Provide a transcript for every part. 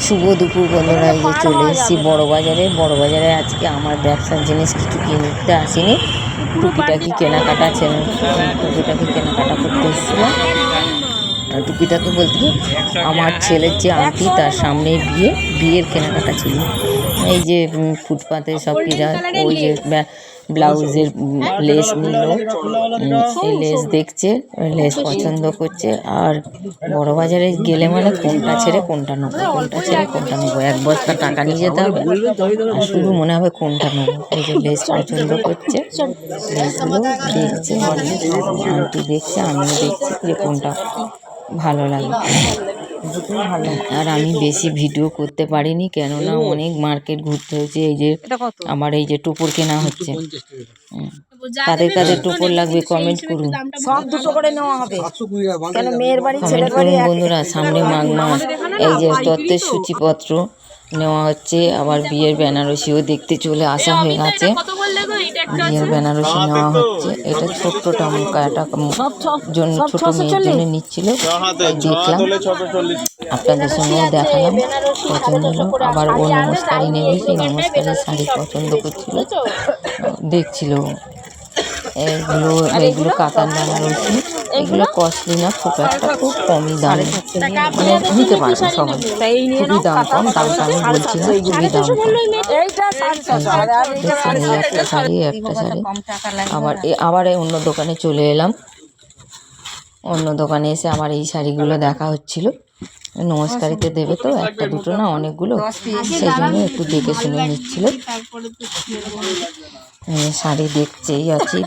শুভ দুপুর বন্ধুরা, এই যে চলে এসেছি বড়বাজারে। আজকে আমার ব্যবসার জিনিস কিছু কিনতে আসিনি, টুকিটাকি কেনাকাটা করতে এসেছিলাম। টুকিটাকি বলতে কি, আমার ছেলের যে আন্টি তার সামনে বিয়ের কেনাকাটা ছিল। এই যে ফুটপাতে সব কিনা, ওই যে ব্লাউজের লেস নিল, এই লেস দেখছে, লেস পছন্দ করছে। আর বড় বাজারে গেলে মানে কোনটা ছেড়ে কোনটা নেবো, এক বস্তা টাকা নিয়ে যেতে হবে আর শুধু মনে হবে কোনটা নেবো। এই যে লেস পছন্দ করছে, লেসগুলো দেখছে, আন্টি দেখছে, আমিও দেখছি যে কোনটা ভালো লাগে। আর আমি বেশি ভিডিও করতে পারিনি, কেননা অনেক মার্কেট ঘুরতে হয়েছে। এই যে আমার এই যে টোপর কেনা হচ্ছে, কাদের কাদের টোপর লাগবে কমেন্ট করুন, সব দুটো করে নেওয়া হবে, কেন মেয়ের বাড়ি কমেন্ট ছেলের বাড়ি করুন বন্ধুরা। সামনে মাঘ মাস, এই যে তত্ত্বের সূচিপত্র নেওয়া হচ্ছে। আবার বিয়ের বেনারসিও দেখতে চলে আসা হয়ে গেছে, বিয়ের বেনারসি নেওয়া হচ্ছে। এটা ছোট্ট টামকা, এটা জন্য ছোট মেয়ের জন্য নিচ্ছিল, দেখলাম, আপনাদের সঙ্গেও দেখালাম, পছন্দ হলো। আবার ও নমস্কারই নেবে, সেই নমস্কারের শাড়ি পছন্দ করছিল, দেখছিল। এগুলো কাতান বেনারসি, এগুলো কস্টলি না খুব একটা, খুব কমই দাম, মানে নিতে পারবে সবাই, খুবই দাম কম। দামটা আমি বলছি না, খুবই দাম কম। একটা শাড়ি। আবার অন্য দোকানে চলে এলাম। অন্য দোকানে এসে আমার এই শাড়িগুলো দেখা হচ্ছিল। নমস্কারিতে দেবে তো, একটা দুটো না অনেকগুলো, সেই জন্য একটু দেখে শুনে নিচ্ছিল। শাড়ি দেখতেই আছি,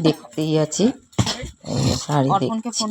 শাড়ি দেখছি।